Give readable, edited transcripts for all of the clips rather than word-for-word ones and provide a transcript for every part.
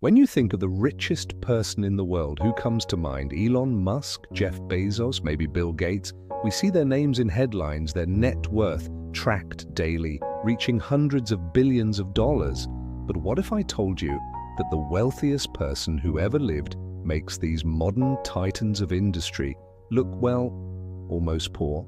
When you think of the richest person in the world, who comes to mind? Elon Musk, Jeff Bezos, maybe Bill Gates? We see their names in headlines, their net worth tracked daily, reaching hundreds of billions of dollars. But what if I told you that the wealthiest person who ever lived makes these modern titans of industry look, well, almost poor?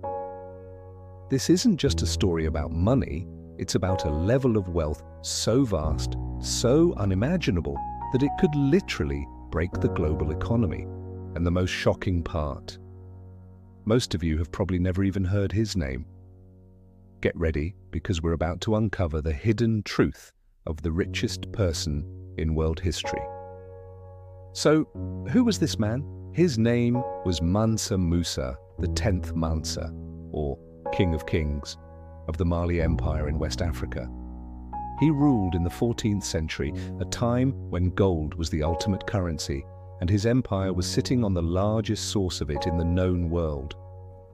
This isn't just a story about money, it's about a level of wealth so vast, so unimaginable, that it could literally break the global economy. And the most shocking part, most of you have probably never even heard his name. Get ready, because we're about to uncover the hidden truth of the richest person in world history. So, who was this man? His name was Mansa Musa, the 10th Mansa, or King of Kings, of the Mali Empire in West Africa. He ruled in the 14th century, a time when gold was the ultimate currency, and his empire was sitting on the largest source of it in the known world.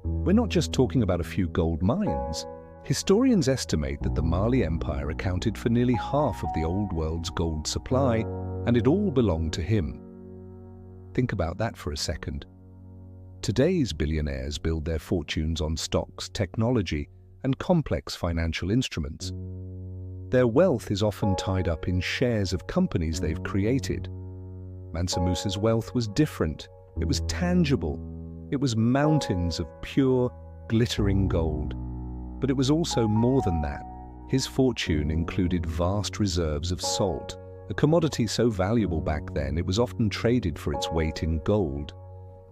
We're not just talking about a few gold mines. Historians estimate that the Mali Empire accounted for nearly half of the old world's gold supply, and it all belonged to him. Think about that for a second. Today's billionaires build their fortunes on stocks, technology, and complex financial instruments. Their wealth is often tied up in shares of companies they've created. Mansa Musa's wealth was different. It was tangible. It was mountains of pure, glittering gold. But it was also more than that. His fortune included vast reserves of salt, a commodity so valuable back then it was often traded for its weight in gold.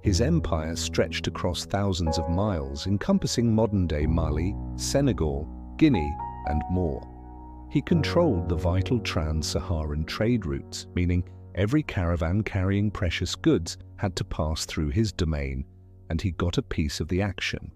His empire stretched across thousands of miles, encompassing modern-day Mali, Senegal, Guinea, and more. He controlled the vital trans-Saharan trade routes, meaning every caravan carrying precious goods had to pass through his domain, and he got a piece of the action.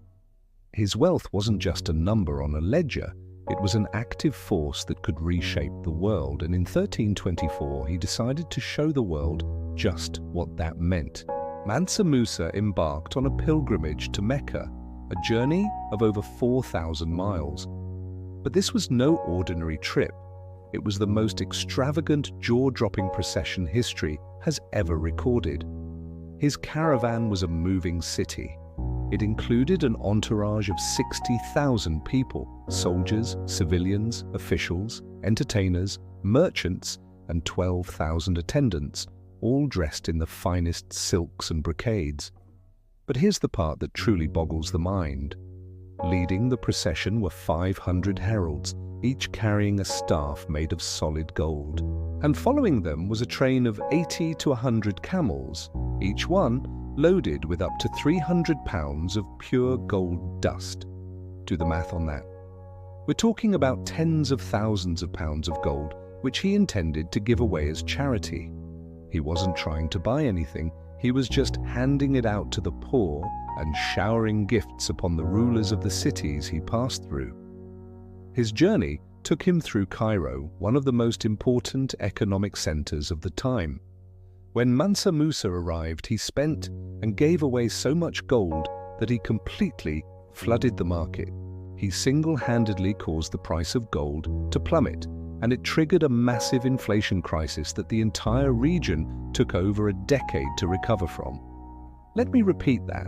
His wealth wasn't just a number on a ledger, it was an active force that could reshape the world, and in 1324 he decided to show the world just what that meant. Mansa Musa embarked on a pilgrimage to Mecca, a journey of over 4,000 miles. But this was no ordinary trip. It was the most extravagant, jaw-dropping procession history has ever recorded. His caravan was a moving city. It included an entourage of 60,000 people, soldiers, civilians, officials, entertainers, merchants, and 12,000 attendants, all dressed in the finest silks and brocades. But here's the part that truly boggles the mind. Leading the procession were 500 heralds, each carrying a staff made of solid gold. And following them was a train of 80 to 100 camels, each one loaded with up to 300 pounds of pure gold dust. Do the math on that. We're talking about tens of thousands of pounds of gold, which he intended to give away as charity. He wasn't trying to buy anything, he was just handing it out to the poor and showering gifts upon the rulers of the cities he passed through. His journey took him through Cairo, one of the most important economic centers of the time. When Mansa Musa arrived, he spent and gave away so much gold that he completely flooded the market. He single-handedly caused the price of gold to plummet, and it triggered a massive inflation crisis that the entire region took over a decade to recover from. Let me repeat that.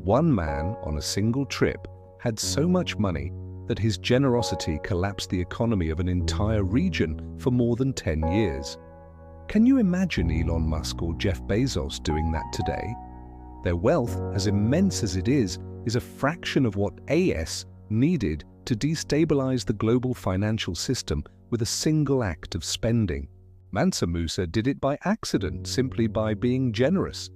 One man on a single trip had so much money that his generosity collapsed the economy of an entire region for more than 10 years. Can you imagine Elon Musk or Jeff Bezos doing that today? Their wealth, as immense as it is a fraction of what AS needed to destabilize the global financial system with a single act of spending. Mansa Musa did it by accident, simply by being generous.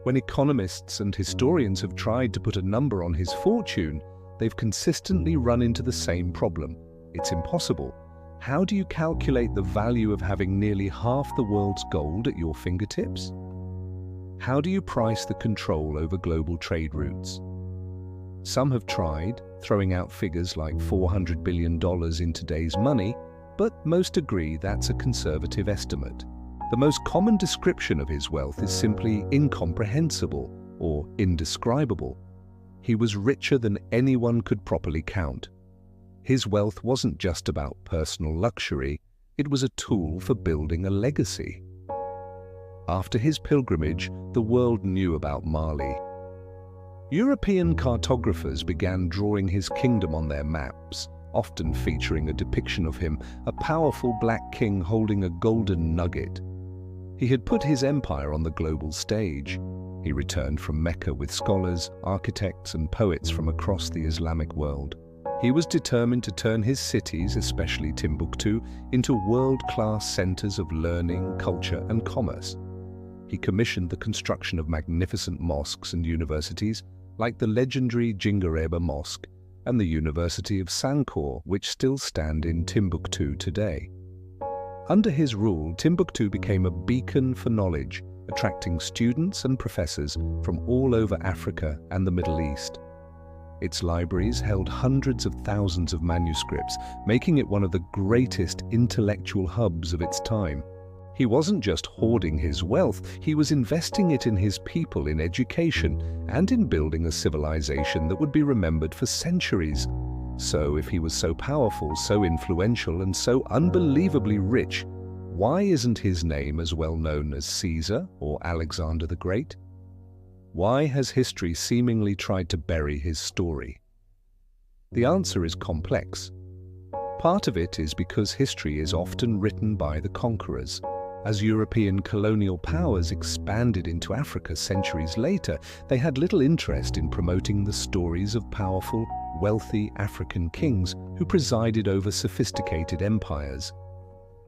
When economists and historians have tried to put a number on his fortune, they've consistently run into the same problem. It's impossible. How do you calculate the value of having nearly half the world's gold at your fingertips? How do you price the control over global trade routes? Some have tried, throwing out figures like $400 billion in today's money, but most agree that's a conservative estimate. The most common description of his wealth is simply incomprehensible or indescribable. He was richer than anyone could properly count. His wealth wasn't just about personal luxury, it was a tool for building a legacy. After his pilgrimage, the world knew about Mali. European cartographers began drawing his kingdom on their maps, often featuring a depiction of him, a powerful black king holding a golden nugget. He had put his empire on the global stage. He returned from Mecca with scholars, architects, and poets from across the Islamic world. He was determined to turn his cities, especially Timbuktu, into world-class centers of learning, culture, and commerce. He commissioned the construction of magnificent mosques and universities, like the legendary Djingareba Mosque and the University of Sankore, which still stand in Timbuktu today. Under his rule, Timbuktu became a beacon for knowledge, attracting students and professors from all over Africa and the Middle East. Its libraries held hundreds of thousands of manuscripts, making it one of the greatest intellectual hubs of its time. He wasn't just hoarding his wealth, he was investing it in his people, in education, and in building a civilization that would be remembered for centuries. So, if he was so powerful, so influential, and so unbelievably rich, why isn't his name as well known as Caesar or Alexander the Great? Why has history seemingly tried to bury his story? The answer is complex. Part of it is because history is often written by the conquerors. As European colonial powers expanded into Africa centuries later, they had little interest in promoting the stories of powerful, wealthy African kings who presided over sophisticated empires.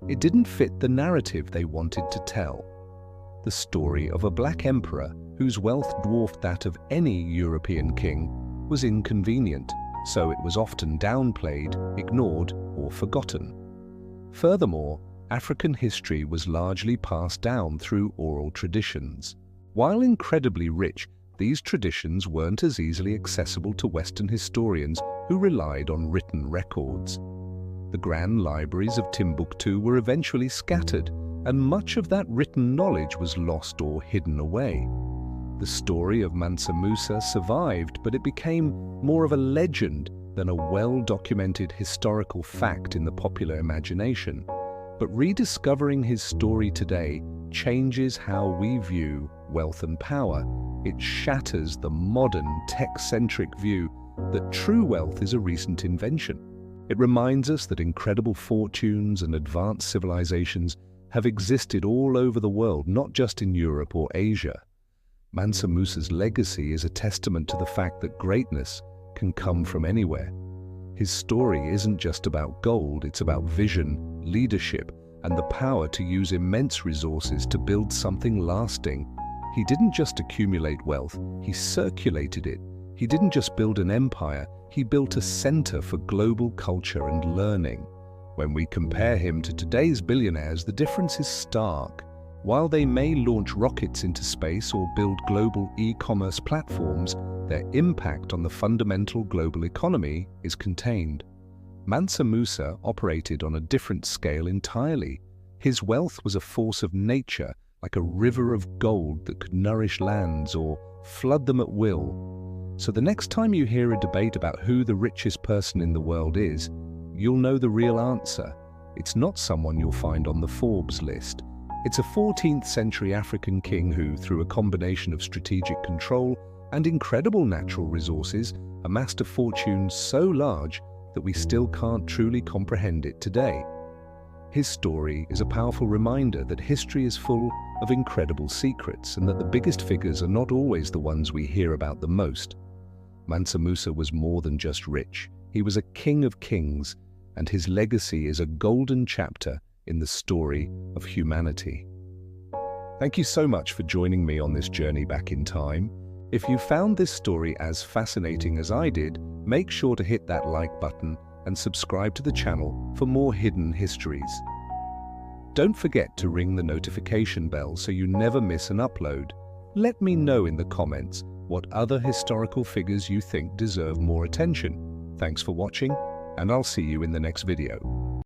It didn't fit the narrative they wanted to tell. The story of a black emperor whose wealth dwarfed that of any European king was inconvenient, so it was often downplayed, ignored, or forgotten. Furthermore, African history was largely passed down through oral traditions. While incredibly rich, these traditions weren't as easily accessible to Western historians who relied on written records. The grand libraries of Timbuktu were eventually scattered, and much of that written knowledge was lost or hidden away. The story of Mansa Musa survived, but it became more of a legend than a well-documented historical fact in the popular imagination. But rediscovering his story today changes how we view wealth and power. It shatters the modern, tech-centric view that true wealth is a recent invention. It reminds us that incredible fortunes and advanced civilizations have existed all over the world, not just in Europe or Asia. Mansa Musa's legacy is a testament to the fact that greatness can come from anywhere. His story isn't just about gold, it's about vision, leadership, and the power to use immense resources to build something lasting. He didn't just accumulate wealth, he circulated it. He didn't just build an empire, he built a center for global culture and learning. When we compare him to today's billionaires, the difference is stark. While they may launch rockets into space or build global e-commerce platforms, their impact on the fundamental global economy is contained. Mansa Musa operated on a different scale entirely. His wealth was a force of nature, like a river of gold that could nourish lands or flood them at will. So the next time you hear a debate about who the richest person in the world is, you'll know the real answer. It's not someone you'll find on the Forbes list. It's a 14th century African king who, through a combination of strategic control and incredible natural resources, amassed a fortune so large that we still can't truly comprehend it today. His story is a powerful reminder that history is full of incredible secrets and that the biggest figures are not always the ones we hear about the most. Mansa Musa was more than just rich. He was a king of kings, and his legacy is a golden chapter in the story of humanity. Thank you so much for joining me on this journey back in time. If you found this story as fascinating as I did, make sure to hit that like button and subscribe to the channel for more hidden histories. Don't forget to ring the notification bell so you never miss an upload. Let me know in the comments what other historical figures you think deserve more attention. Thanks for watching, and I'll see you in the next video.